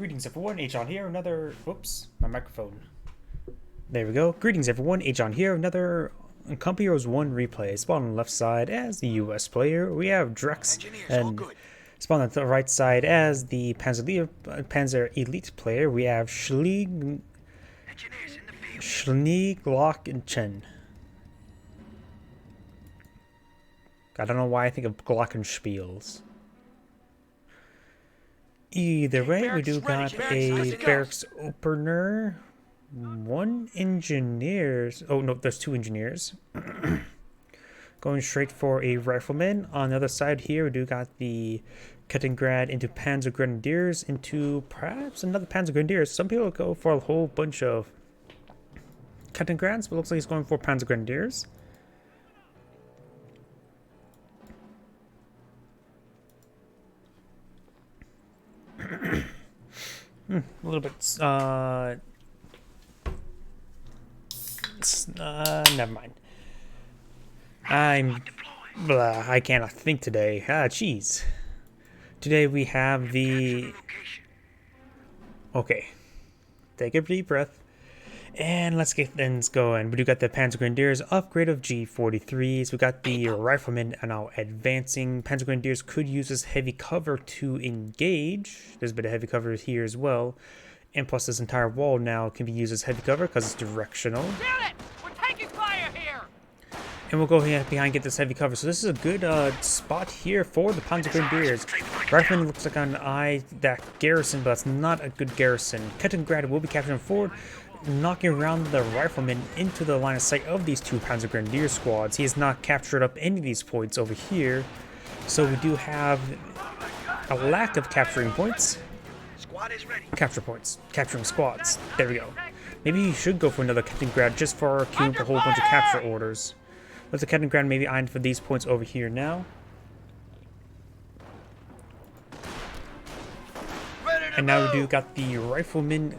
Greetings everyone, Agion here, another... Whoops, my microphone. There we go. Greetings everyone, Agion here, another Company Heroes 1 replay. Spawn on the left side as the US player, we have Drex, and spawn on the right side as the Panzer Elite player, we have Schneeglockchen. I don't know why I think of Glockenspiels. Either way, we do got a barracks opener, one engineers. Oh no, there's two engineers. Going straight for a rifleman. On the other side here, we do got the Kettengrad into Panzer Grenadiers into perhaps another Panzer Grenadiers. Some people go for a whole bunch of Kettengrads, but looks like he's going for Panzer Grenadiers. A little bit, never mind. I cannot think today. Jeez. Today we have the... Okay. Take a deep breath. And let's get things going. We do got the Panzer Grenadiers upgrade of G43s. We got the Riflemen now advancing. Panzer Grenadiers could use this heavy cover to engage. There's a bit of heavy cover here as well. And plus this entire wall now can be used as heavy cover because it's directional. Damn it! We're taking fire here! And we'll go here behind get this heavy cover. So this is a good spot here for the Panzer Grenadiers. Rifleman looks like an eye that garrison, but it's not a good garrison. Kettengrad will be capturing forward, knocking around the riflemen into the line of sight of these two Panzer Grenadier squads. He has not captured up any of these points over here, so we do have a lack of capturing points. Capture points. Capturing squads. There we go. Maybe he should go for another Kettengrad just for queuing up a whole bunch of capture orders. Let the Kettengrad maybe iron for these points over here now. And now we do got the riflemen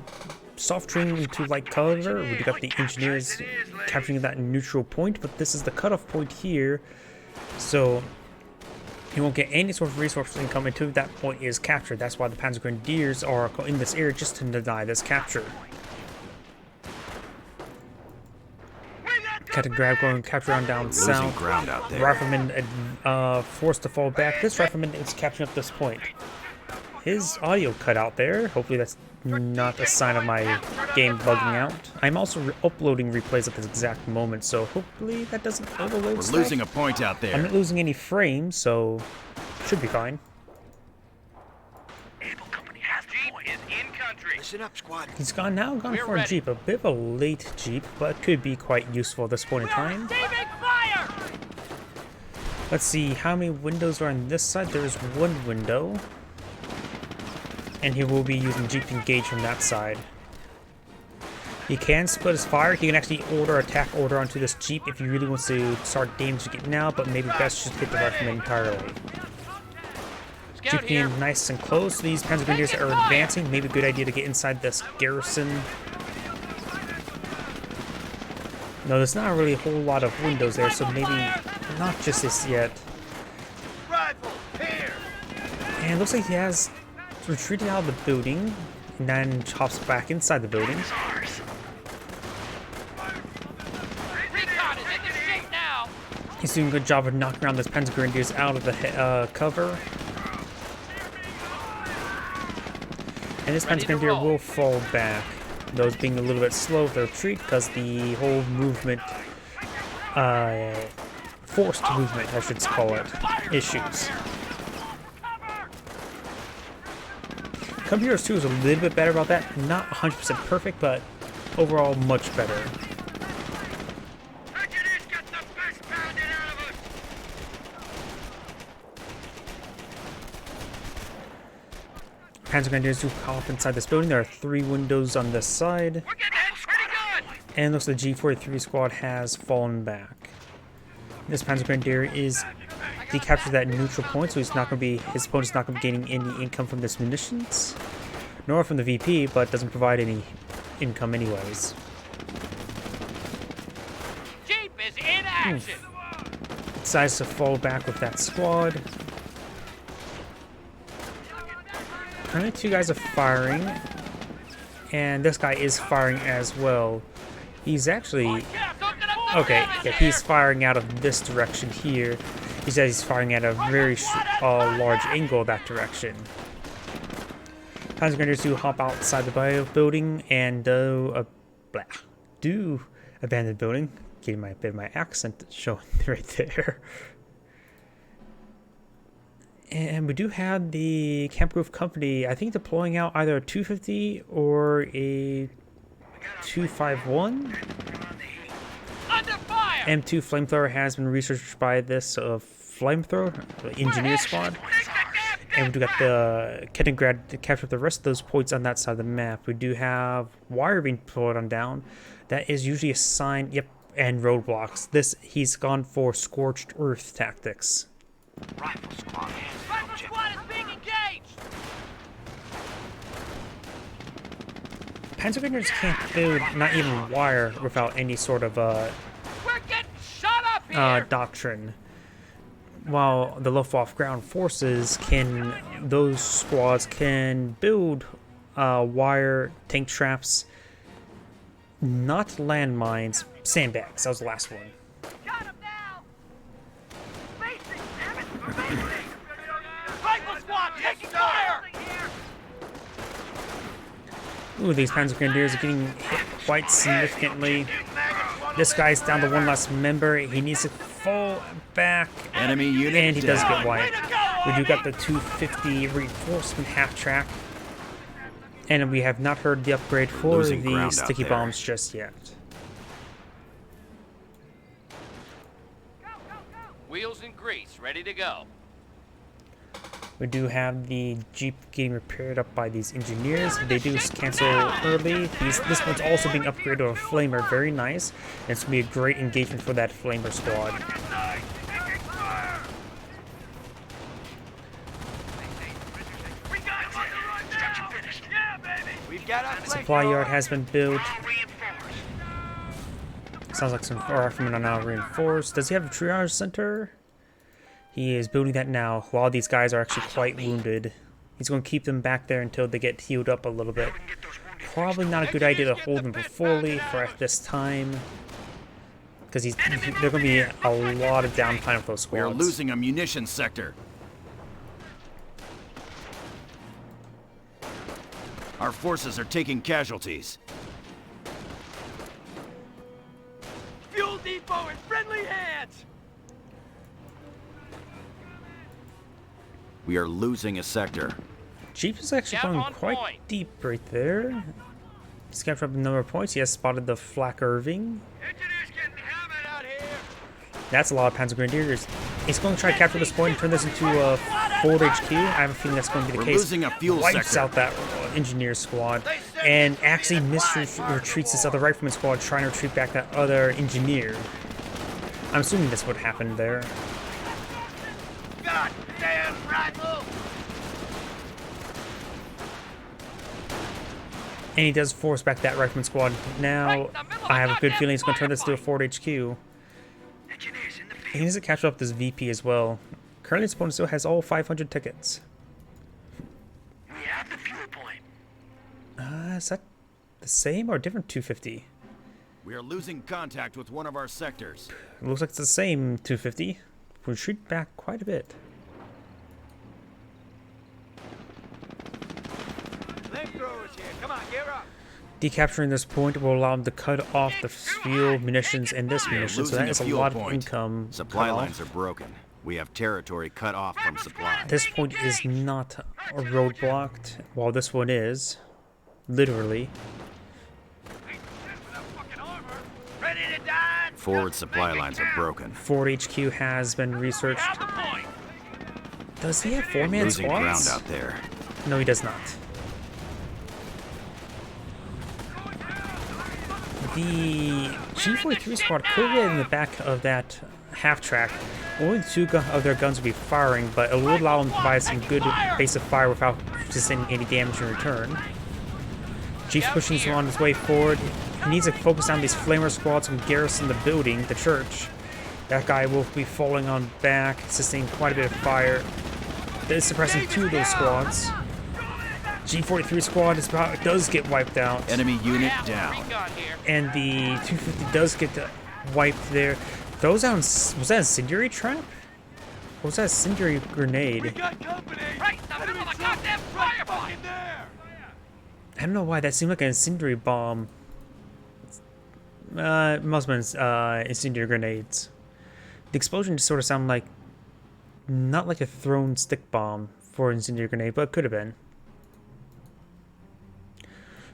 soft training into light cover. We got the engineers capturing that neutral point, but this is the cutoff point here, so you won't get any sort of resource income until that point is captured. That's why the Panzer Grenadiers are in this area, just to deny this capture. Kettengrad going to capture on down south. Ground out there. Rifleman forced to fall back. This rifleman is capturing up this point. His audio cut out there. Hopefully that's not a sign of my game bugging out. I'm also uploading replays at this exact moment, so hopefully that doesn't overload We're stuff. losing a point out there. I'm not losing any frames, so should be fine. Jeep is in country. Listen up, squad. He's gone We're for a ready. Jeep. A bit of a late Jeep, but could be quite useful at this point in time. Receiving fire! Let's see how many windows are on this side. There's one window. And he will be using Jeep to engage from that side. He can split his fire. He can actually order attack order onto this Jeep if he really wants to start damaging it now, but maybe best just hit the rifleman entirely. Scout Jeep here. being nice and close. These Panzer Grenadiers are advancing. Maybe a good idea to get inside this garrison. No, there's not really a whole lot of windows there, so maybe not just this yet. Rifle here. And it looks like he has retreated out of the building and then hops back inside the building. Recon is in the street now. He's doing a good job of knocking around those Panzer Grenadiers out of the cover. And this Panzer Grenadier will fall back. Those being a little bit slow for the retreat because the whole movement, forced movement I should call it, issues. Company Heroes 2 is a little bit better about that. Not 100% perfect, but overall much better. Panzer Grenadiers do hop inside this building. There are 3 windows on this side. We're getting hit pretty good. And looks like the G43 squad has fallen back. This Panzer Grenadier is decaptured that neutral point, so he's not going to be, his opponent's not going to be gaining any income from this munitions, nor from the VP, but doesn't provide any income anyways. Jeep is in action. Decides to fall back with that squad. Currently 2 guys are firing, and this guy is firing as well. He's actually... Okay, yeah, he's firing out of this direction here. He says he's firing at a very large angle that direction. Panzer Grenadiers do hop outside the building and do abandon the building. Getting a bit of my accent showing right there. And we do have the Camp Grove Company, I think, deploying out either a 250 or a 251. M2 flamethrower has been researched by this flamethrower engineer squad. And we do got the Kettengrad to capture the rest of those points on that side of the map. We do have wire being deployed on down. That is usually a sign, yep, and roadblocks. He's gone for scorched earth tactics. Rifle squad is being engaged. Panzer Grenadiers can't build, not even wire, without any sort of We're getting shot up here. doctrine. While the Luftwaffe ground forces those squads can build wire tank traps, not landmines, sandbags. That was the last one. Got him now. Basic, damn it. We're basic. Rifle squad taking fire. Ooh, these Panzer Grenadiers are getting hit quite significantly. This guy's down to one last member. He needs to fall back. Enemy unit And he does down. get wiped. We do got the 250 reinforcement half track. And we have not heard the upgrade for Losing the ground out sticky there. bombs just yet. Wheels and grease, ready to go. We do have the Jeep getting repaired up by these engineers. They do cancel early. This one's also being upgraded to a flamer. Very nice. And it's going to be a great engagement for that flamer squad. Supply yard has been built. Sounds like some riflemen are now reinforced. Does he have a triage center? He is building that now, while these guys are actually quite wounded. He's going to keep them back there until they get healed up a little bit. Probably not a good idea to hold them fully for at this time, because they're going to be a lot of downtime for those We are squads. losing a munitions sector. Our forces are taking casualties. Fuel depot in friendly hands. We are losing a sector. Jeep is actually Down going on quite point. deep right there. He's captured up a number of points. He has spotted the Flak Irving. Engineers getting hammered out here. That's a lot of Panzer Grenadiers. He's going to try to capture this point and turn this into a forward HQ. I have a feeling that's going to be the We're case. losing a fuel Wipes sector. out that engineer squad and actually retreats this other rifleman squad trying to retreat back that other engineer. I'm assuming that's what happened there. God damn rifle. And he does force back that rifleman squad. Now, I have a good feeling he's going to turn this to a forward HQ. He needs to catch up this VP as well. Currently, his opponent still has all 500 tickets. We have the fuel point. Is that the same or different 250? We are losing contact with one of our sectors. It looks like it's the same 250. Retreat back quite a bit. Flamethrowers here. Come on, gear up. Decapturing this point will allow them to cut off the fuel, munitions, and this We are munition, so losing that is a fuel lot point. of income. Supply cut lines off. are broken. We have territory cut off from supply. This point is not roadblocked, while this one is. Literally. Ready to die. Forward supply lines are broken. Ford HQ has been researched. Have the point. Does he have four-man Losing ground squads? out there. No, he does not. The G43 squad could get in the back of that half-track. Only two of their guns will be firing, but it will allow them to provide some good base of fire without sustaining any damage in return. Chief's pushing on his way forward. He needs to focus on these flamer squads and garrison the building, the church. That guy will be falling on back, sustaining quite a bit of fire. That is suppressing two of those squads. G43 squad does get wiped out. Enemy unit Yeah, down. recon here. And the 250 does get wiped there. Throws down, was that a incendiary trap? Or was that a incendiary grenade? Got company. Right in the middle of the goddamn firefight. there. I don't know why, that seemed like an incendiary bomb. It must have been incendiary grenades. The explosion just sort of sounded like, not like a thrown stick bomb for an incendiary grenade, but it could have been.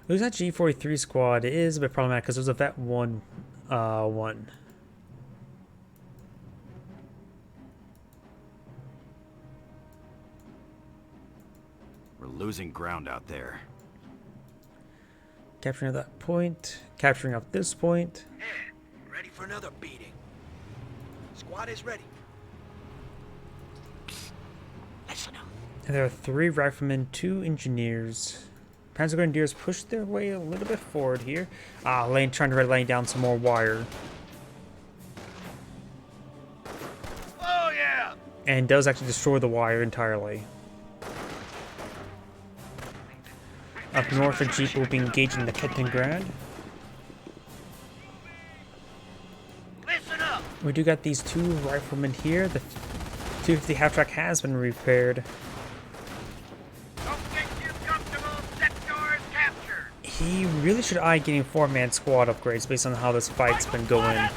Losing that G43 squad is a bit problematic because there's a Vet 1 one. We're losing ground out there. Capturing that point, capturing up this point. Yeah, ready for another beating. Squad is ready. Listen up. And there are 3 riflemen, 2 engineers. Panzer Grenadiers push their way a little bit forward here. Trying to lay down some more wire. Oh yeah. And does actually destroy the wire entirely. Up north, the Jeep will be engaging the Kettengrad. Listen up. We do got these 2 riflemen here. The 250 half-track has been repaired. Don't get too comfortable. Sector is captured. He really should eye getting 4-man squad upgrades based on how this fight's been going.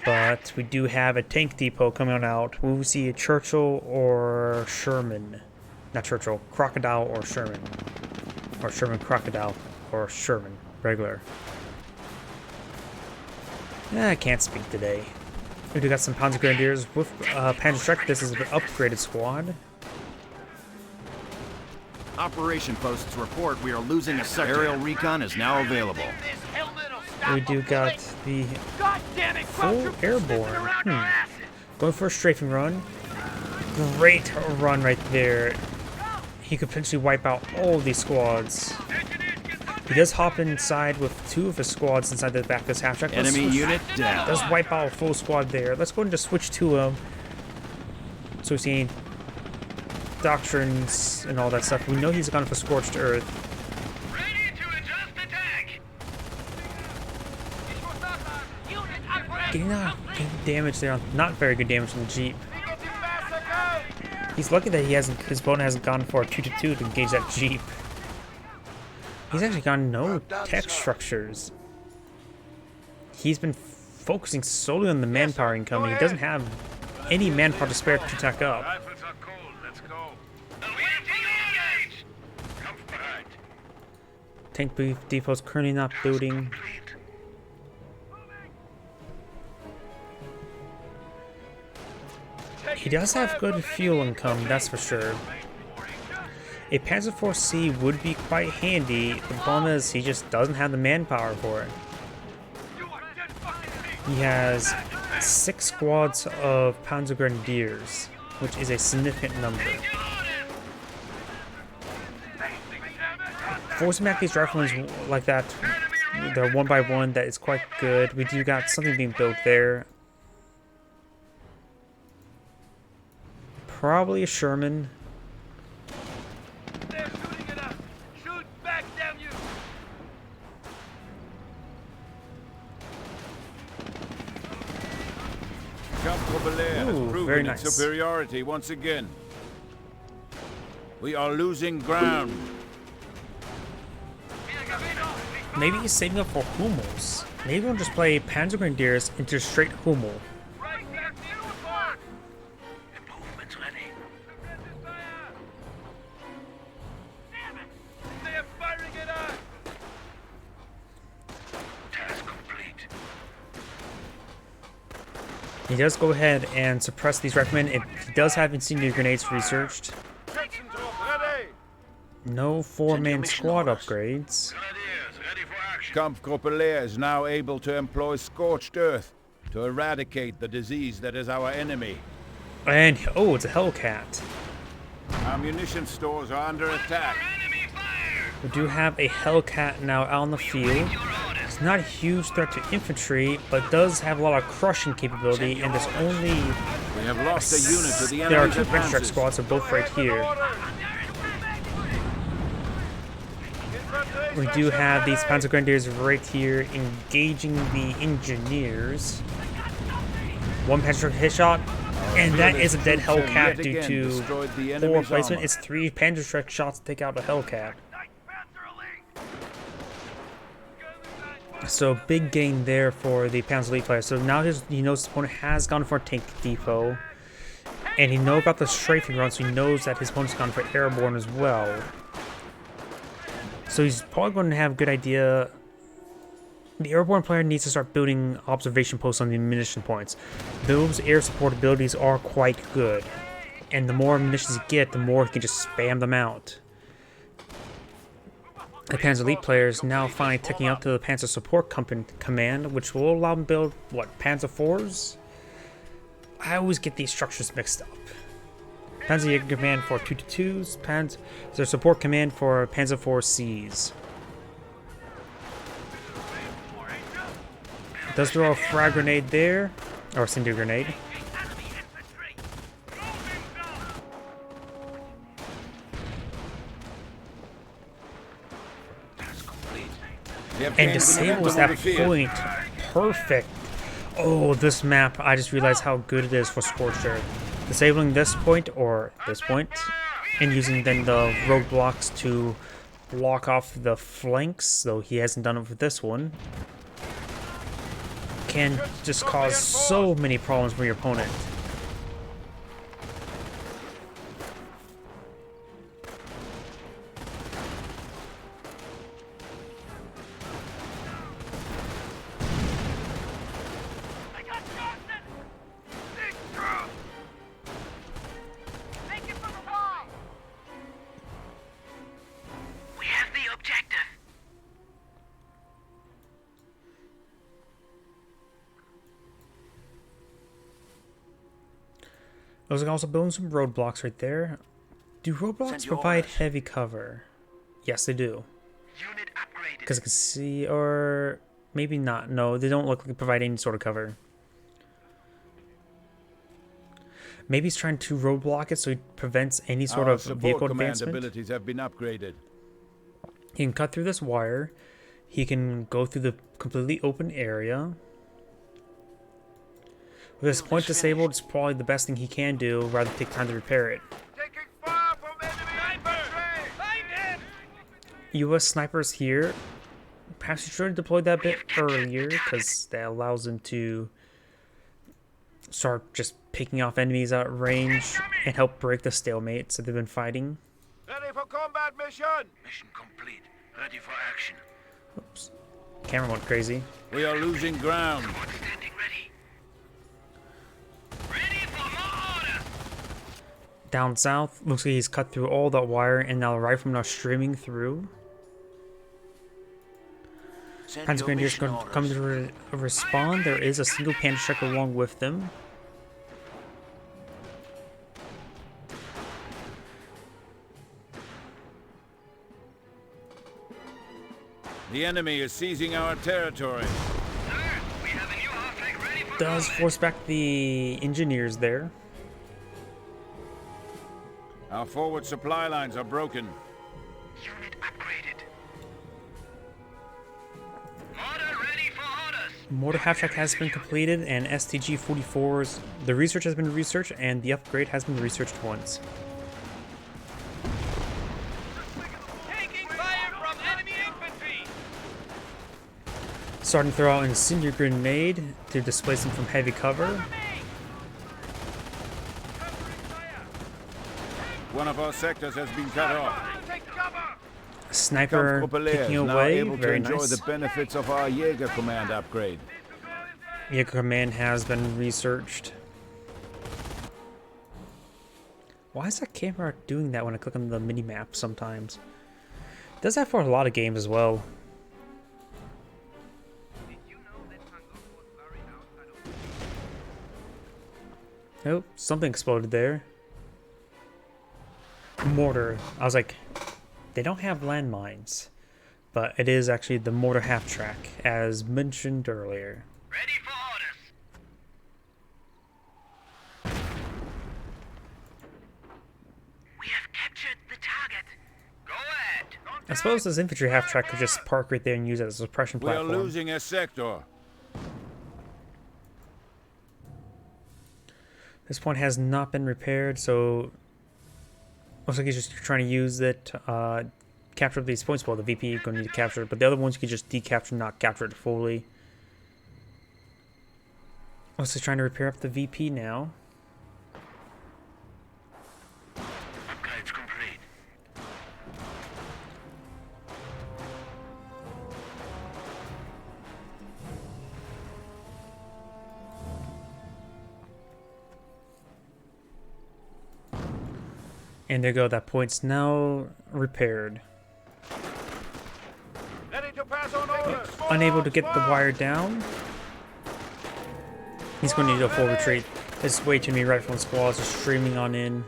But we do have a tank depot coming out. Will we see a Churchill or Sherman? Not Churchill, Crocodile or Sherman. Or Sherman Crocodile or Sherman regular. I can't speak today. We do got some Panzer Grenadiers with Panzer Strike. This is an upgraded squad. Operation posts report we are losing a sector. Aerial recon is now available. This helmet will stop We do them got quick. the God damn it, full quadruple airborne. sniffing around our asses. Going for a strafing run. Great run right there. He could potentially wipe out all of these squads. He does hop inside with 2 of his squads inside the back of his half-track. Enemy unit down. Does wipe out a full squad there. Let's go and just switch to him. So we see doctrines and all that stuff. We know he's gone for Scorched Earth. Ready to adjust attack. Getting good damage there. Not very good damage on the Jeep. He's lucky that his opponent hasn't gone for a 2-2 to engage that Jeep. He's actually gone no tech structures. He's been focusing solely on the manpower incoming. He doesn't have any manpower to spare to tech up. Rifles are cold. Let's go. Engage. Come behind. Tank depot's currently not building. He does have good fuel income, that's for sure. A Panzer IV C would be quite handy. The problem is he just doesn't have the manpower for it. He has 6 squads of Panzer Grenadiers, which is a significant number. Forcing back these riflemen like that, they're 1 by 1, that is quite good. We do got something being built there. Probably a Sherman. They're shooting at us. Shoot back, damn you. Ooh, proven very its nice. superiority once again. We are losing ground. Maybe he's saving up for Hummels. Maybe we'll just play Panzer Grenadiers into straight Hummel. Right there, uniform. Improvement's ready. Damn it. They are firing at us. Task complete. He does go ahead and suppress these riflemen. He does have incendiary grenades researched. Ready. No 4-man squad upgrades. Grenadiers, ready for action. Kampfgruppe Leer is now able to employ scorched earth to eradicate the disease that is our enemy. And, oh, it's a Hellcat. Our munition stores are under attack. Enemy fire. We do have a Hellcat now out on the field. It's not a huge threat to infantry, but does have a lot of crushing capability, and there's only... We have lost a unit to the There are enemy's 2 French advances. squads, so both right here. we do have these Panzergrenadiers right here engaging the engineers. One Panzer headshot, and that is a dead Hellcat due to poor placement. It's 3 Panzerschreck shots to take out a Hellcat. So big gain there for the Panzer Elite player. So now he knows his opponent has gone for a tank depot, and he knows about the strafing run, so he knows that his opponent's gone for airborne as well. So he's probably going to have a good idea. The airborne player needs to start building observation posts on the ammunition points. Those air support abilities are quite good, and the more munitions you get, the more he can just spam them out. The Panzer Elite players now finally taking up to the Panzer Support Command, which will allow them to build, what, Panzer IVs? I always get these structures mixed up. Panzer Jäger Command for 222s, Panzer Support Command for Panzer IVCs. Does throw a frag grenade there, or cinder grenade. And disables that point. Perfect. Oh, this map, I just realized how good it is for Scorched Earth. Disabling this point, or this point, and using then the roadblocks to block off the flanks, though he hasn't done it with this one, can just cause so many problems for your opponent. I was also building some roadblocks right there. Do roadblocks provide heavy cover? Yes, they do. Because I can see, or maybe not. No, they don't look like they provide any sort of cover. Maybe he's trying to roadblock it so he prevents any sort of vehicle advancement. Abilities have been upgraded. He can cut through this wire. He can go through the completely open area. With this point disabled, it's probably the best thing he can do rather than take time to repair it. US snipers here. Perhaps he should have deployed that a bit earlier, because that allows him to start just picking off enemies at range and help break the stalemates that they've been fighting. Ready for combat mission! Mission complete. Ready for action. Oops. Camera went crazy. We are losing ground. Standing ready. Ready for more orders. Down south, looks like he's cut through all that wire, and now the riflemen now streaming through. Panzer Grenadiers coming to respawn. There is a single Panzerschreck along with them. The enemy is seizing our territory. Sir, we have a new half-flag ready for Does force back the engineers there. Our forward supply lines are broken. unit upgraded. Mortar ready for orders. Mortar half-track has been completed, and STG-44's the research has been researched, and the upgrade has been researched once. Taking fire from enemy infantry. Starting to throw out an incendiary grenade to displace them from heavy cover. One of our sectors has been cut off. Take cover. Sniper Comfortable picking now away, able to very enjoy nice. the benefits of our Jaeger command upgrade. Jaeger command has been researched. Why is that camera doing that when I click on the mini-map sometimes? It does that for a lot of games as well. Oh, something exploded there. Mortar. I was like, they don't have landmines. But it is actually the mortar half-track, as mentioned earlier. Ready for orders. We have captured the target. Go ahead. Don't I suppose this infantry half-track could just park right there and use it as a suppression We are platform. losing a sector. This point has not been repaired, so looks like he's just trying to use it, capture these points. Well, the VP is going to need to capture it, but the other ones you can just decapture, not capture it fully. Also trying to repair up the VP now. Upgrades complete. And there you go, that point's now repaired. Ready to pass on orders. Unable to get the wire down. He's going to need a full retreat. There's way too many rifle squads just streaming on in.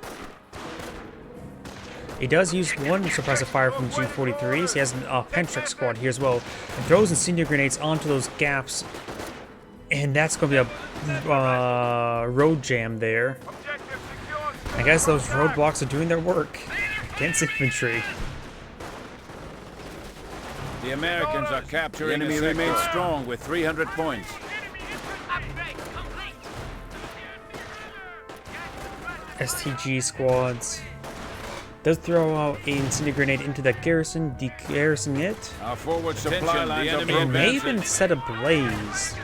He does use one suppressive fire from G43s. He has a Pentrek squad here as well. And throws incendiary grenades onto those gaps. And that's going to be a road jam there. I guess those roadblocks are doing their work against infantry. The Americans are capturing. The enemy remains strong with 300 points. STG squads. Does throw out an incendiary grenade into that garrison, de-garrisoning it. Our forward supply lines are And may advancing. even set ablaze.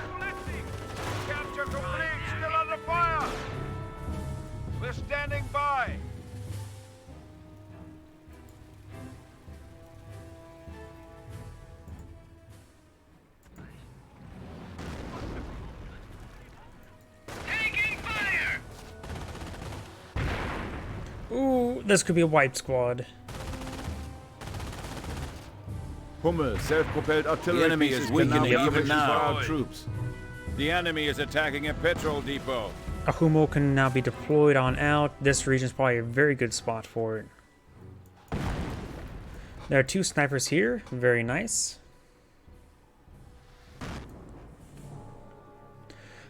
Capture complete. Still under fire. We're standing by. Taking fire! Ooh, this could be a wipe squad. Hummel, self-propelled artillery. The enemy is weakening even now. For our troops. The enemy is attacking a petrol depot. A Hummel can now be deployed on out. This region is probably a very good spot for it. There are two snipers here. Very nice.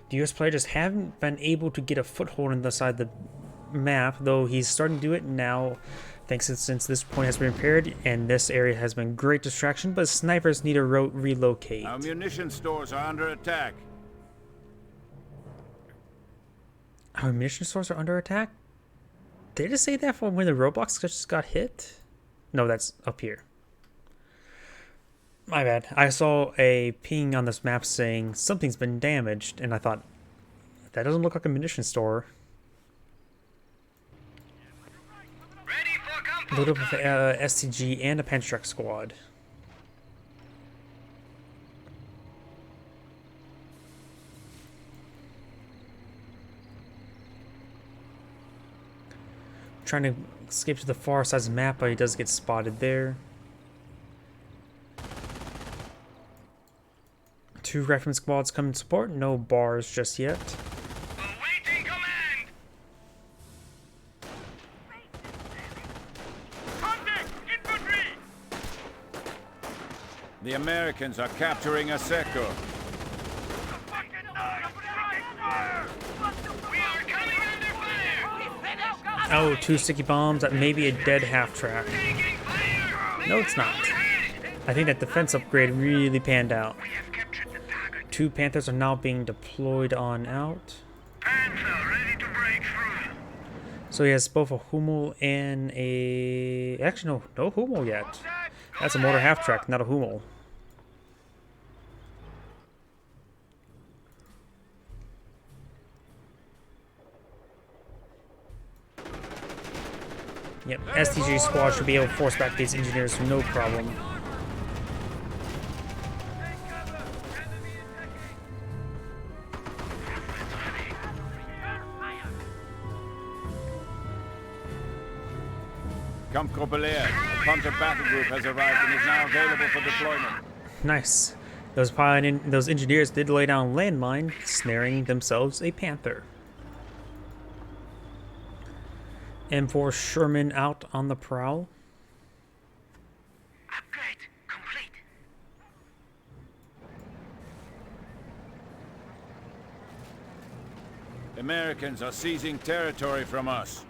The US player just haven't been able to get a foothold on the side of the map, though he's starting to do it now. Thanks since this point has been repaired, and this area has been great distraction, but snipers need to relocate. Our munition stores are under attack. Our munition stores are under attack? Did I just say that from when the roadblocks just got hit? No, that's up here. My bad. I saw a ping on this map saying something's been damaged, and I thought, that doesn't look like a munition store. Ready for comfort. A little bit of STG and a Pentrek squad. Trying to escape to the far side of the map, but he does get spotted there. Two reference squads coming to support. No bars just yet. Awaiting command! Contact! Infantry! The Americans are capturing a sector. We are coming under fire! Oh, two sticky bombs. That may be a dead half-track. Taking fire! No, it's not. I think that defense upgrade really panned out. We have captured the target. Two Panthers are now being deployed on out. Panther ready to break through. So he has both a Hummel and a... Actually, no Hummel yet. That's a mortar half-track, not a Hummel. Yep, STG squad should be able to force back these engineers no problem. Kampfgruppe a Panther battle group has arrived and is now available for deployment. Nice. Those engineers did lay down landmine, snaring themselves a Panther. M4 Sherman out on the prowl. Upgrade complete. Americans are seizing territory from us.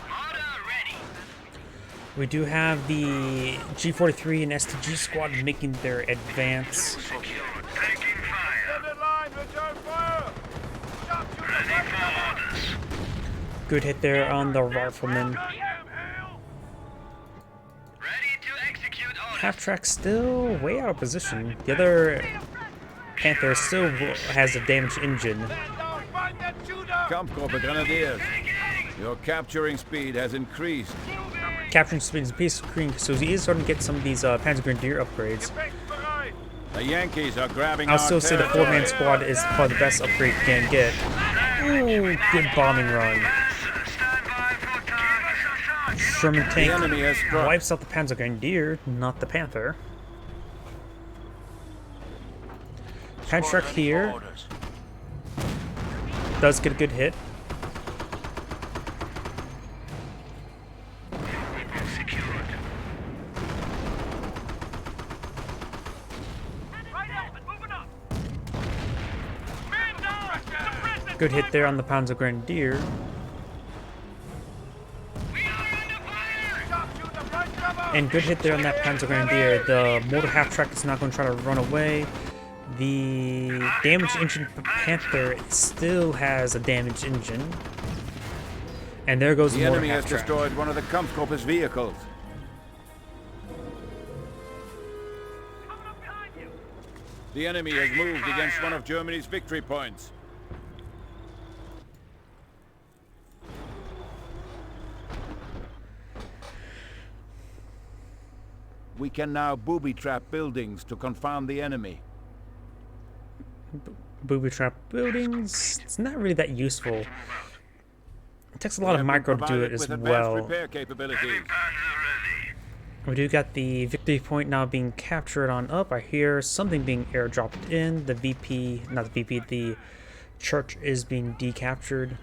Order ready. We do have the G43 and STG squad making their advance. Good hit there on the rifleman. Half-track still way out of position. The other Panther still has a damaged engine. Kampfgruppe Grenadiers. Your capturing speed has increased. Capturing speed is a piece of cream, so he is starting to get some of these Panzer Grenadier upgrades. The Yankees are grabbing I'll our still say the territory. 4-man squad is probably the best upgrade you can get. Ooh, good bombing run. Sherman tank enemy has struck. wipes out the Panzer Grenadier, not the Panther. Hatchback here does get a good hit. Good hit there on the Panzer Grenadier. And good hit there on that Panzer Grenadier. The mortar half-track is not going to try to run away. The damaged engine Panther still has a damaged engine. And there goes the mortar enemy has half-track. destroyed one of the Kampfgruppe's vehicles. The enemy has moved against one of Germany's victory points. We can now booby-trap buildings to confound the enemy. Booby trap buildings. It's not really that useful. It takes a lot of micro to do it as well. Repair capabilities. We do got the victory point now being captured on up. I hear something being airdropped in. The VP, not the VP, the church is being decaptured.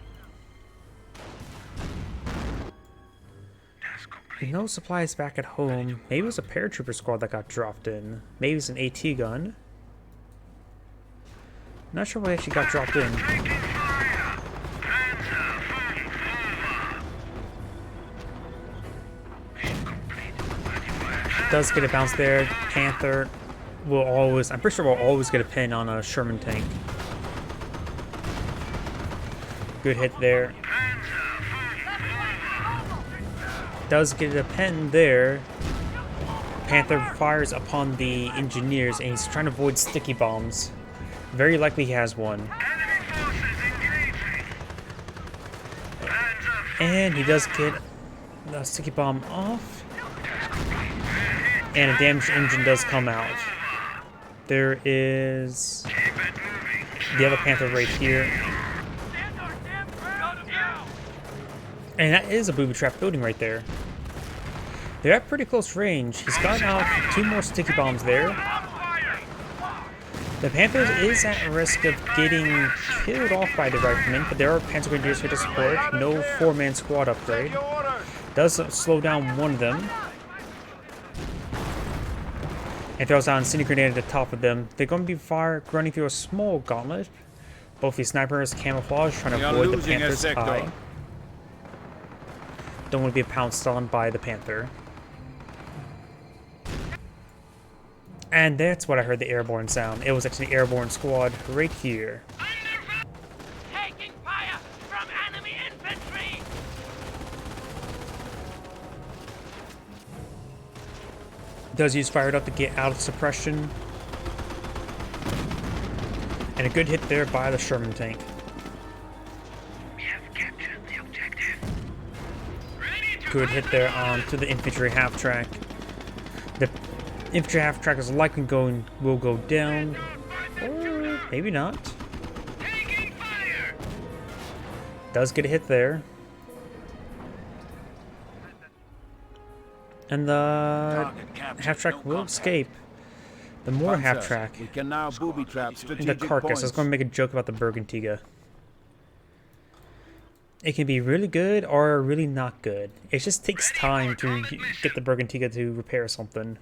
No supplies back at home. Maybe it was a paratrooper squad that got dropped in. Maybe it's an AT gun. Not sure what actually got dropped in. Does get a bounce there. Panther will always, I'm pretty sure we'll always get a pin on a Sherman tank. Good hit there. Does get a pen there. Panther fires upon the engineers and he's trying to avoid sticky bombs. Very likely he has one. And he does get the sticky bomb off. And a damaged engine does come out. There is the other Panther right here. And that is a booby trap building right there. They're at pretty close range. He's gotten out 2 more sticky bombs there. The Panther is at risk of getting killed off by the riflemen, but there are Panzer Grenadiers here to support. No 4-man squad upgrade. Does slow down one of them. And throws out an incendiary grenade at the top of them. They're going to be running through a small gauntlet. Both the snipers camouflage, trying to avoid the Panther's eye. Don't want to be pounced on by the Panther. And that's what I heard the airborne sound. It was actually an airborne squad right here. Taking fire from enemy infantry! Does use fired up to get out of suppression. And a good hit there by the Sherman tank. We have captured the objective. Good hit there onto the infantry half-track. The infantry half-track is likely will go down. Or maybe not. Taking fire! Does get a hit there. And the half-track will escape. The more half-track We can now booby-trap in strategic the carcass. I points. was going to make a joke about the Bergantiga. It can be really good or really not good. It just takes time to get the Bergantiga to repair something.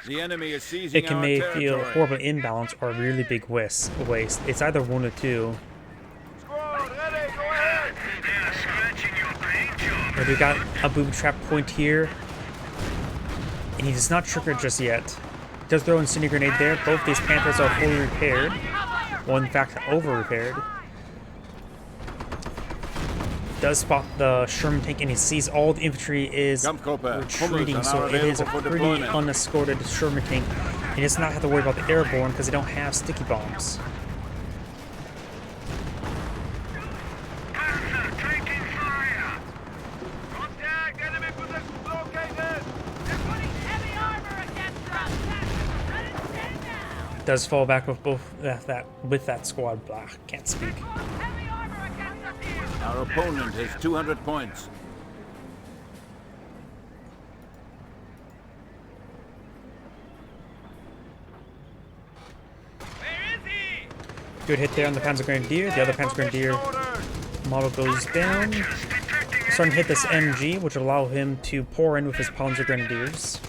The enemy is seizing It can our make feel territory. horrible imbalance or a really big waste. It's either one or two. Squad, ready, go ahead! They're stretching you We got a booby trap point here. And he does not trigger it just yet. He does throw an incendiary grenade there. Both these Panthers are fully repaired. Well, in fact, over-repaired. Does spot the Sherman tank, and he sees all the infantry is retreating, so it is a pretty unescorted Sherman tank. He does not have to worry about the airborne because they don't have sticky bombs. Does fall back with both that squad. Blah, can't speak. Our opponent has 200 points. Good hit there on the Panzer Grenadier. The other Panzer Grenadier model goes down. Starting to hit this MG, which will allow him to pour in with his Panzer Grenadiers.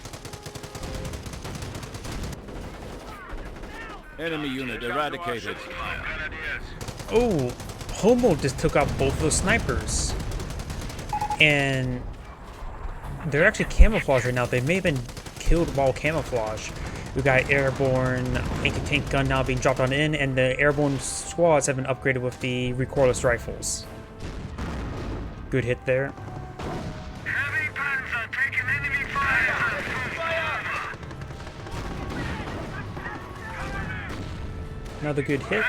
Enemy unit eradicated. Oh, Homo just took out both of those snipers. And they're actually camouflaged right now. They may have been killed while camouflage. We've got airborne anti-tank gun now being dropped on in, and the airborne squads have been upgraded with the recoilless rifles. Good hit there. Heavy Panzer taking enemy fire! Another good hit.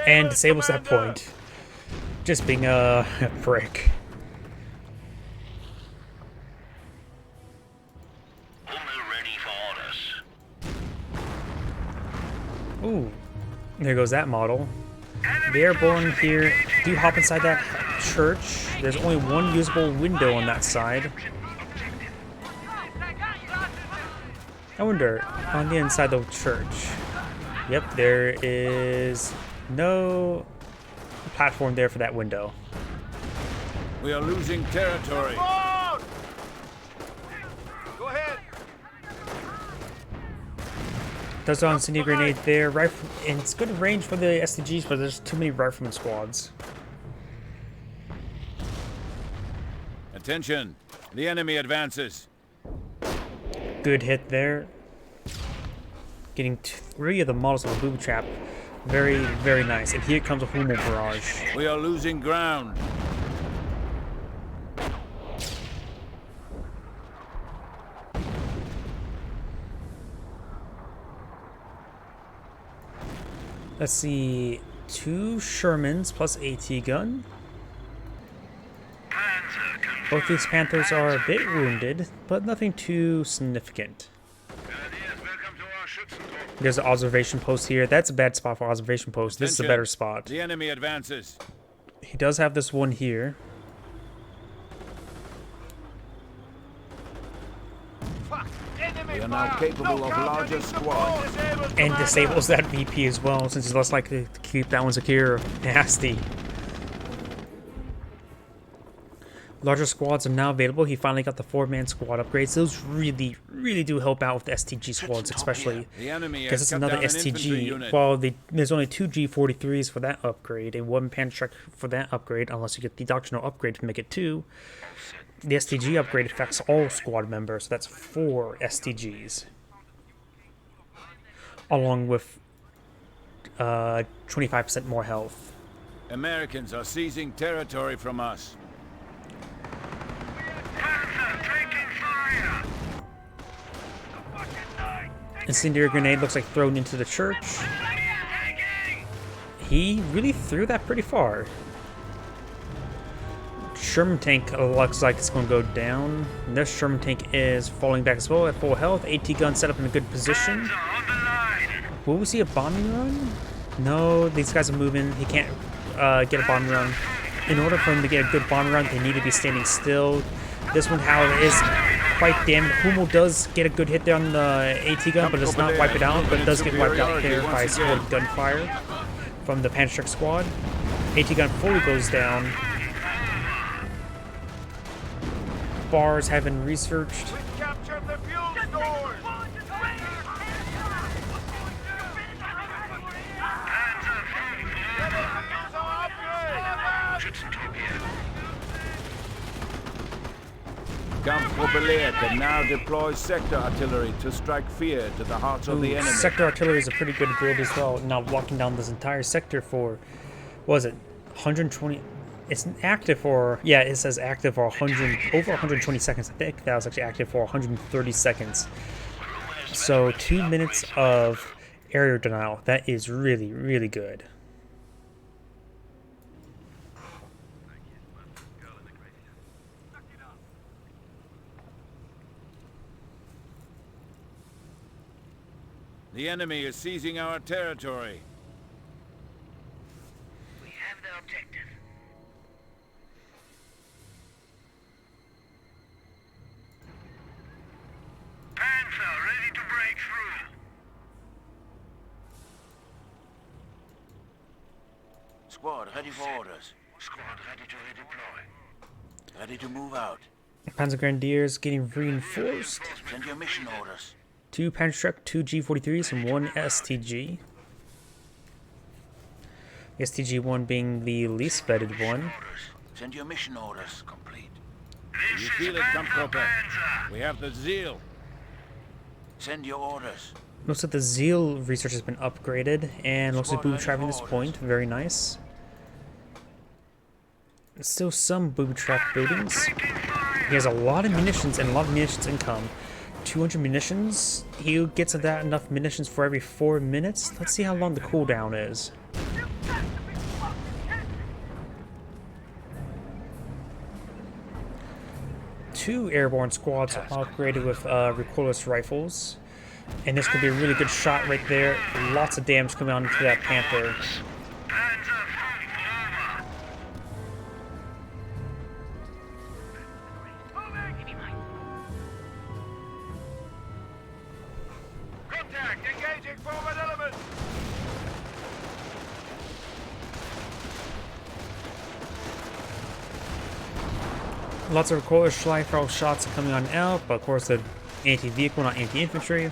And disables that point. Just being a prick. Ooh, there goes that model. The airborne here do hop inside that church. There's only one usable window on that side. I wonder, on the inside of the church. Yep, there is no platform there for that window. We are losing territory. Go ahead. Does on incendiary grenade there, rifle, and it's good range for the STGs, but there's too many rifleman squads. Attention, the enemy advances. Good hit there. Getting 3 of the models of the booby trap. Very, very nice. And here comes a Hummel barrage. We are losing ground. Let's see, 2 Shermans plus AT gun. Both these Panthers are a bit wounded, but nothing too significant. There's an observation post here. That's a bad spot for observation post. This is a better spot. The enemy advances. He does have this one here. We are now capable of larger squads. And disables that VP as well, since it's less likely to keep that one secure. Nasty. Larger squads are now available. He finally got the 4-man squad upgrades. Those really, really do help out with the STG squads, especially. Because it's another STG. While there's only 2 G43s for that upgrade, and 1 Panzer for that upgrade, unless you get the doctrinal upgrade to make it 2. The STG upgrade affects all squad members, so that's 4 STGs. Along with 25% more health. Americans are seizing territory from us. Incendiary grenade looks like thrown into the church. He really threw that pretty far. Sherman tank looks like it's going to go down. And this Sherman tank is falling back as well at full health. AT gun set up in a good position. Will we see a bombing run? No, these guys are moving. He can't get a bombing run. In order for him to get a good bombing run, they need to be standing still. This one, however, is quite damaged. Hummel does get a good hit there on the AT gun, but does not wipe it out. But it does get wiped out there by supported gunfire from the Panzer squad. AT gun fully goes down. Bars have been researched. Kampfgruppe can now deploy sector artillery to strike fear to the hearts of the enemy. Sector artillery is a pretty good build as well. Now walking down this entire sector for, what was it, 120? It's active for, yeah, it says active for over 120 seconds. I think that was actually active for 130 seconds. So 2 minutes of area denial. That is really, really good. The enemy is seizing our territory. We have the objective. Panzer ready to break through. Squad, ready for orders. Squad, ready to redeploy. Ready to move out. Panzer Grenadiers getting reinforced. Send your mission orders. 2 Panzertruck, 2 G43s, and 1 STG. STG-1 being the least vetted one. Send your mission orders. Complete. You feel it, Kampfgruppe? We have the zeal. Send your orders. Looks like the Zeal research has been upgraded, and looks like booby trapping this point. Very nice. Still some booby trap buildings. He has a lot of munitions and a lot of munitions income. 200 munitions. He gets that enough munitions for every 4 minutes. Let's see how long the cooldown is. Two airborne squads are upgraded with recoilless rifles, and this could be a really good shot right there. Lots of damage coming onto that Panther. Contact! Engaging forward element! Lots of recoilless rifle shots are coming on out, but of course the anti-vehicle, not anti-infantry.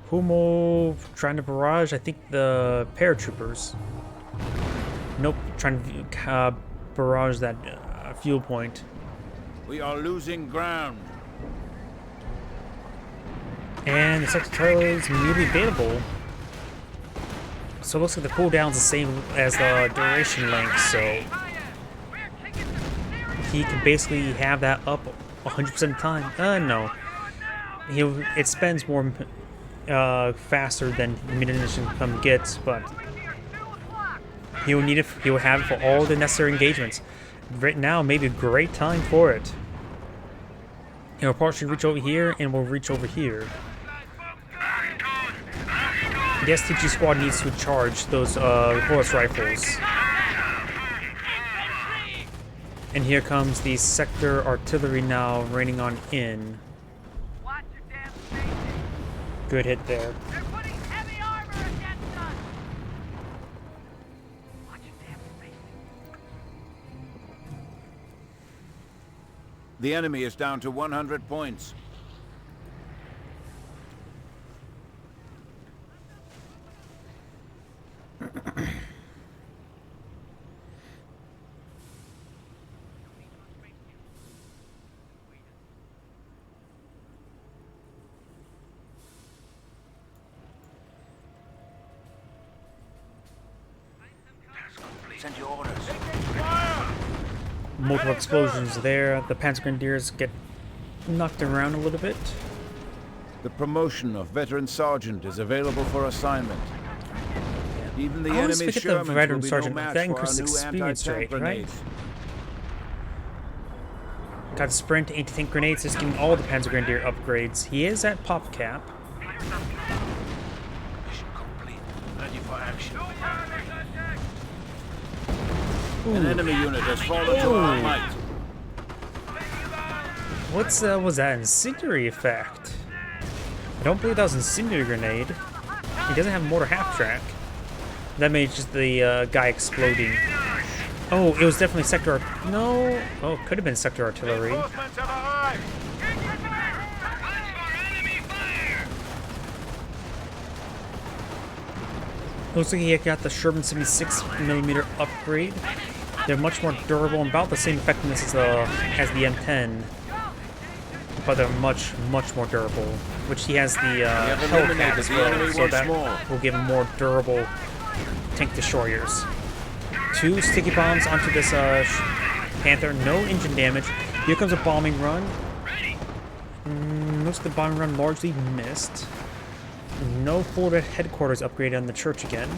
Hummel trying to barrage, I think, the paratroopers. Nope, trying to barrage that fuel point. We are losing ground. And the secretary is immediately available. So it looks like the cooldown's the same as the duration length, so he can basically have that up 100% of the time. No. It spends more faster than munition come gets, but he will need it. He will have it for all the necessary engagements. Right now, maybe a great time for it. He'll partially reach over here, and we'll reach over here. The STG squad needs to charge those horse rifles. And here comes the sector artillery now raining on in. Watch your damn station! Good hit there. They're putting heavy armor against us! Watch your damn station! The enemy is down to 100 points. Send your orders. Multiple explosions there. The Panzer Grenadiers get knocked around a little bit. The promotion of veteran sergeant is available for assignment. Even the I always enemy's forget the Shermans veteran will be sergeant. no match That for our increases new experience anti-tank rate, right? grenades. Got sprint, anti-tank grenades, just getting all the Panzer Grenadier upgrades. He is at pop cap. Mission complete. Ready for action. An enemy unit has fallen to our might. What's was that incendiary effect? I don't believe that was an incendiary grenade. He doesn't have mortar half track. That may just the guy exploding. Oh, it was definitely sector. No. Oh, it could have been sector artillery. Reinforcements have arrived! Looks like he got the Sherman 76mm upgrade. They're much more durable and about the same effectiveness as the M10, but they're much more durable. Which he has the Hellcat as well, so that will give him more durable tank destroyers. 2 sticky bombs onto this Panther, no engine damage. Here comes a bombing run. Looks like the bombing run largely missed. No Florida headquarters upgrade on the church again.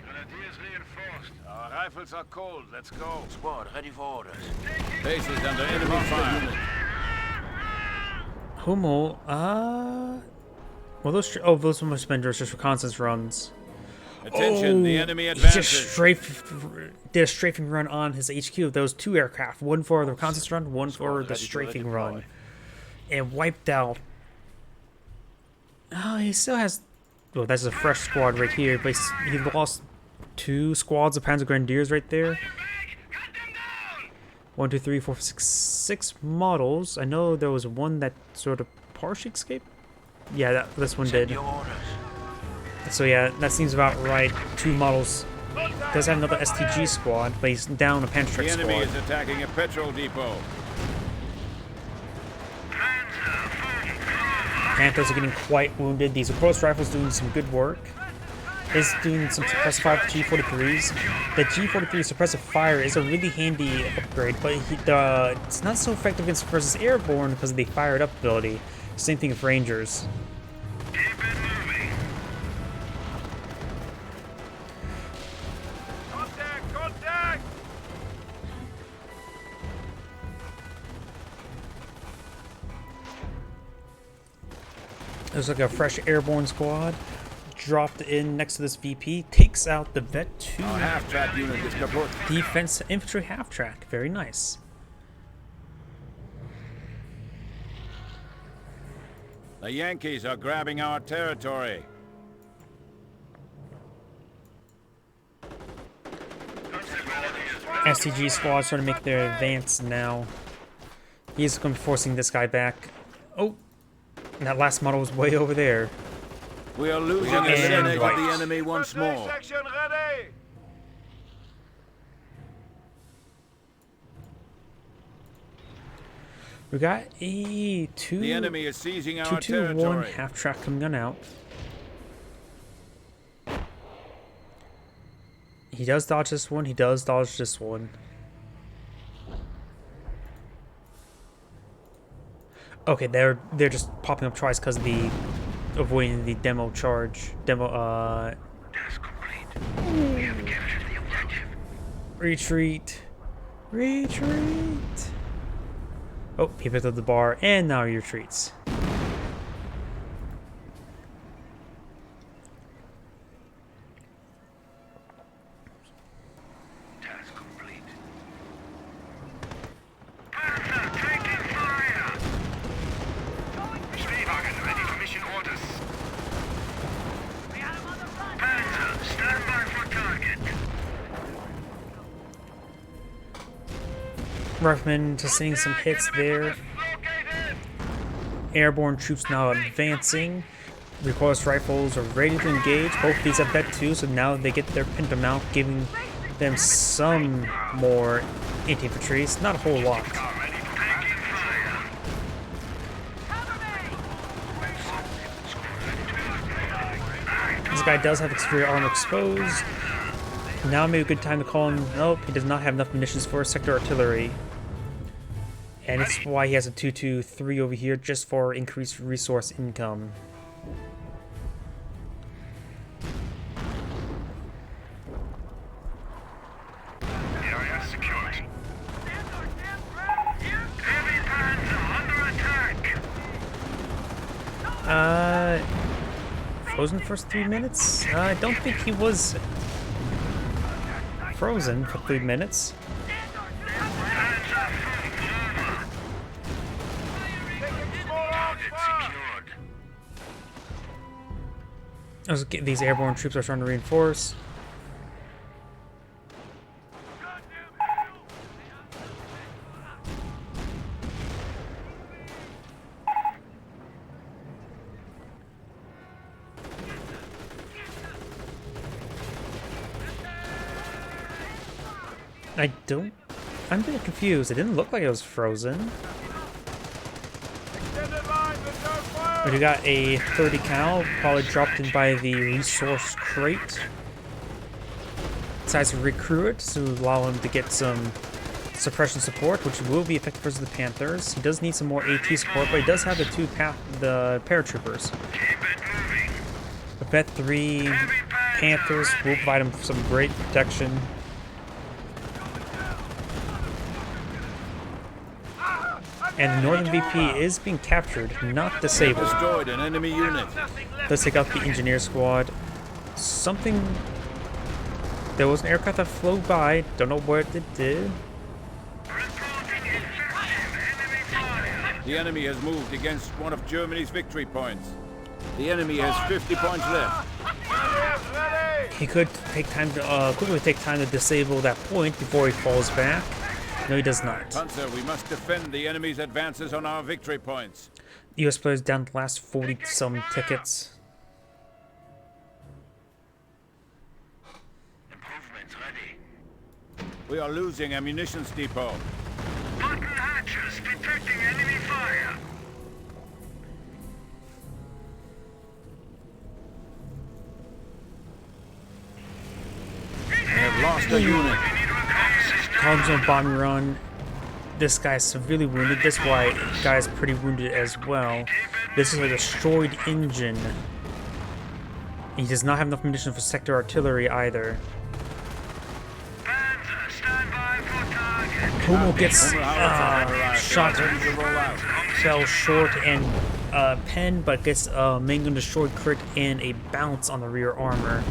Grenadiers reinforced. Our rifles are cold. Let's go. Squad, ready for orders. Base is under enemy fire. Hummel, well, those must have been just reconnaissance runs. Attention, the enemy He advances. just did a strafing run on his HQ of those 2 aircraft. One for the reconnaissance run, one for the strafing run. And wiped out. Oh, he still has... Well, that's a fresh squad right here, but he lost 2 squads of Panzer Grenadiers right there. 1, 2, 3, 4, 5, 6 models. I know there was one that sort of partially escaped. Yeah, this one did. So yeah, that seems about right. 2 models. Does have another STG squad, but he's down a Panzer The enemy squad. is attacking a petrol depot. Panthers are getting quite wounded. These Approach rifles doing some good work. Is doing some suppressive fire with G43s. The G43 suppressive fire is a really handy upgrade, but it's not so effective against versus airborne because of the fired up ability. Same thing with Rangers. Contact! There's like a fresh airborne squad. Dropped in next to this VP. Takes out the Vet 2 Our half-track unit is kaput. defense infantry half-track. Very nice. The Yankees are grabbing our territory. STG squad's trying to make their advance now. He's going to be forcing this guy back. Oh, and that last model was way over there. We are losing And the cynic of right. the enemy once more. We got a The enemy is seizing our 2-2-1 territory. half-track coming on out. He does dodge this one. He does dodge this one. Okay, they're just popping up twice because of the avoiding the demo charge. Task complete. We have captured the objective. Retreat. Oh, he picked up the bar, and now he retreats. Task complete. Panzer, taking fire! Schneeglockchen, ready for mission orders. We had him on the run! Panzer, stand by for target. Rifleman sustaining some hits there. Airborne troops now advancing. Recoilless rifles are ready to engage. Both of these have Vet 2, so now they get their Pinto mount, giving them some more anti-infantry. It's not a whole lot. This guy does have exterior armor exposed. Now may be a good time to call him. Nope, he does not have enough munitions for sector artillery. And it's why he has a 2-2-3 over here, just for increased resource income. Area secured. Heavy Panzer under attack. Frozen the first 3 minutes? I don't think he was frozen for 3 minutes. These airborne troops are trying to reinforce. I'm a bit confused. It didn't look like it was frozen. But you got a 30 cal, probably dropped in by the resource crate. Decides to recruit it to allow him to get some suppression support, which will be effective versus the Panthers. He does need some more AT support, but he does have the the paratroopers. I bet 3 Panthers will provide him some great protection. And the Northern VP is being captured, not disabled. Destroyed an enemy unit. Let's take out the engineer squad. There was an aircraft that flew by. Don't know what it did. The enemy has moved against one of Germany's victory points. The enemy has 50 points left. He could take time to quickly take time to disable that point before he falls back. No, he does not. Panzer, we must defend the enemy's advances on our victory points. The US players down to the last 40-some tickets. Improvements ready. We are losing a munitions depot. Button hatches detecting enemy fire. We have lost a unit. Comes on bombing run. This guy's severely wounded. This guy's pretty wounded as well. This is a destroyed engine. He does not have enough munitions for sector artillery either. Panzer, stand by for target. Hummel gets shot, Roll out. fell short and penned, but gets a main gun destroyed crit and a bounce on the rear armor.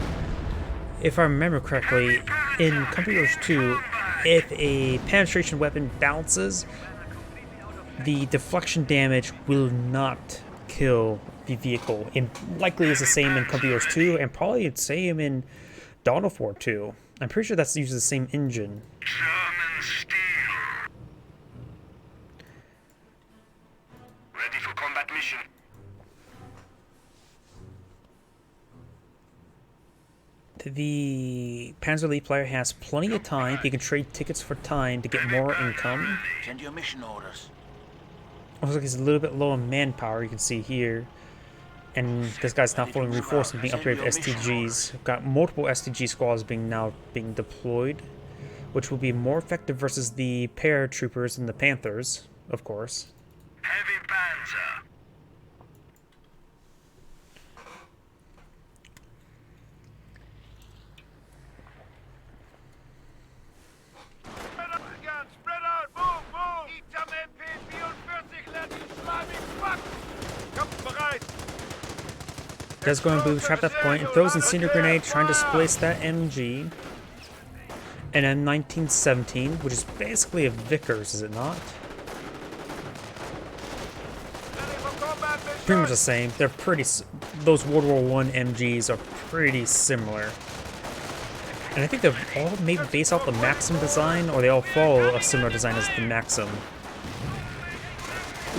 If I remember correctly, in Company Wars 2, if a penetration weapon bounces, the deflection damage will not kill the vehicle. And likely it's the same in Company Wars 2, and probably the same in Dawn of War 2. I'm pretty sure that's uses the same engine. German steel. Ready for combat mission. The Panzer Elite player has plenty of time. He can trade tickets for time to get more income. Send your mission orders. Looks like he's a little bit low on manpower, you can see here. And this guy's not fully reinforced and being upgraded with STGs. We've got multiple STG squads now being deployed, which will be more effective versus the paratroopers and the Panthers, of course. Heavy Panzer. Spread out, move, move! Itam MP 44, let you slimy fuck! Kampfbereit! Does go and booby trap that point and throws Incendiary Grenade trying to displace that MG. And then 1917, which is basically a Vickers, is it not? Pretty much the same. They're those World War I MGs are pretty similar. And I think they're all maybe based off the Maxim design, or they all follow a similar design as the Maxim.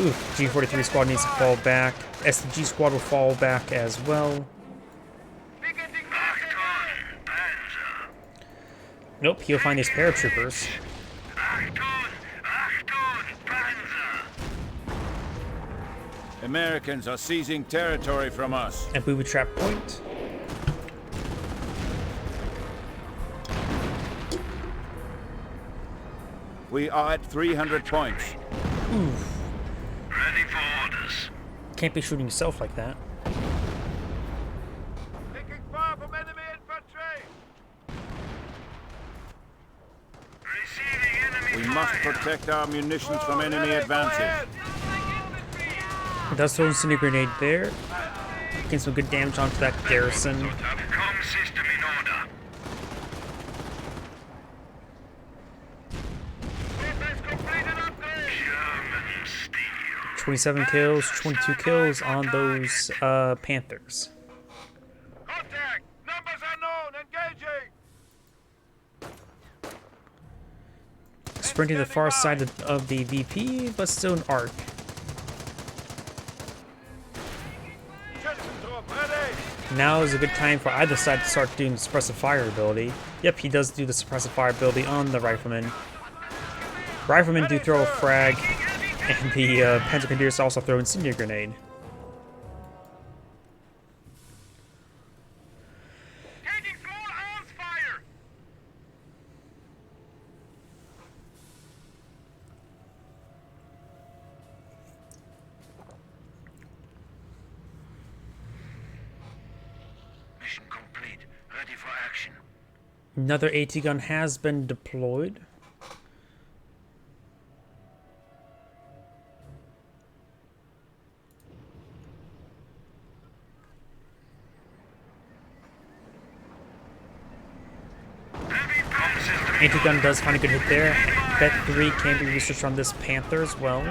Ooh, G43 squad needs to fall back. STG squad will fall back as well. Nope, he'll find these paratroopers. Americans are seizing territory from us. And booby trap point. We are at 300 points. Oof. Ready for orders. Can't be shooting yourself like that. Taking fire from enemy infantry. Receiving enemy We must protect our munitions from enemy advances. Does throw Incendiary Grenade there. Getting some good damage onto that garrison. Com system in order. 27 kills, 22 kills on those Panthers. Contact! Numbers unknown! Engaging! Sprinting to the far side of the VP, but still an arc. Now is a good time for either side to start doing the suppressive fire ability. Yep, he does do the suppressive fire ability on the rifleman. Riflemen do throw a frag, and the Panzer Grenadiers also throw incendiary grenade. Taking small arms fire! Mission complete. Ready for action. Another AT gun has been deployed. Anti-gun does find a good hit there. Bet 3 can be researched on this Panther as well.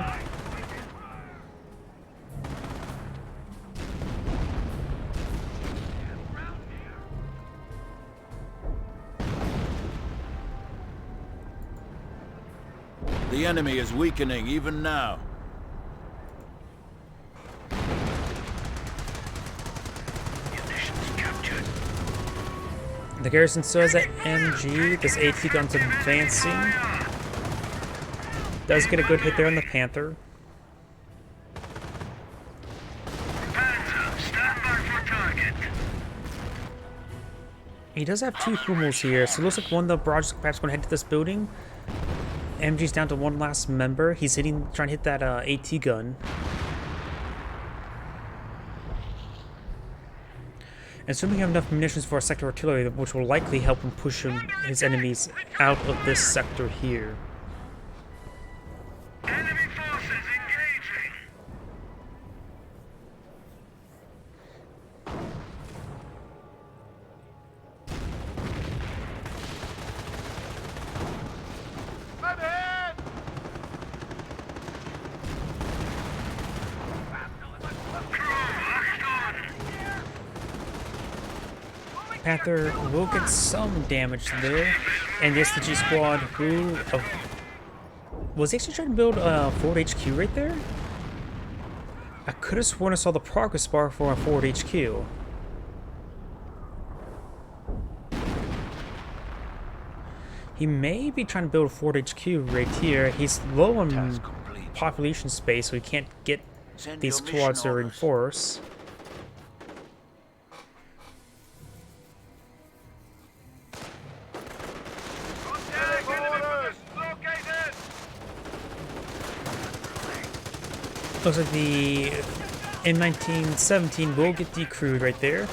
The enemy is weakening even now. The garrison still has that MG. This AT gun's advancing. Does get a good hit there on the Panther. He does have 2 Hummels here, so it looks like one of the barrages perhaps going to head to this building. MG's down to one last member. He's trying to hit that AT gun. Assuming you have enough munitions for a sector artillery, which will likely help him push his enemies out of this sector here. Enemy forces engaging! Ahead! Panther will get some damage there, and the STG squad who was he actually trying to build a forward HQ right there? I could have sworn I saw the progress bar for a forward HQ. He may be trying to build a forward HQ right here. He's low on population space, so he can't get these squads to reinforce. Looks like the M1917 will get decrewed right there.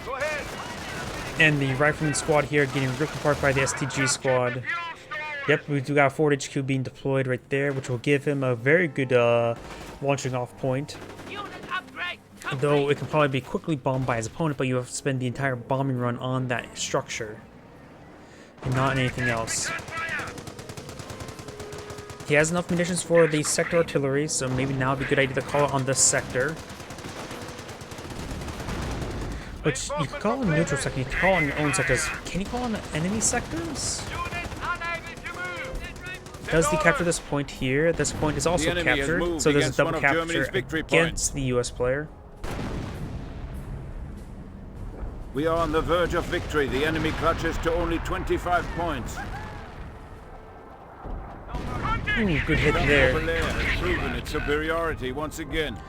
Go ahead! And the rifleman squad here getting ripped apart by the STG squad. Yep, we do got a forward HQ being deployed right there, which will give him a very good launching off point. Unit upgrade! Though it can probably be quickly bombed by his opponent, but you have to spend the entire bombing run on that structure. And not anything else. He has enough munitions for the sector artillery, so maybe now would be a good idea to call it on this sector. Which, you can call on neutral sector, you can call on your own sectors. Can you call on enemy sectors? Does he capture this point here? This point is also captured, so there's a double capture against the US player. We are on the verge of victory. The enemy clutches to only 25 points. Good hit there. Has proven its superiority once again.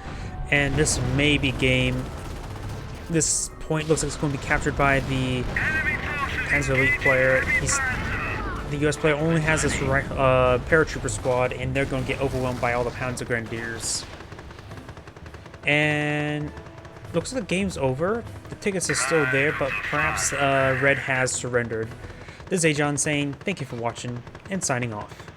And this may be game. This point looks like it's going to be captured by the Panzer Elite player. The US player only has this paratrooper squad, and they're going to get overwhelmed by all the Panzer Grenadiers. And looks like the game's over. The tickets are still there, but perhaps Red has surrendered. This is Agion saying thank you for watching and signing off.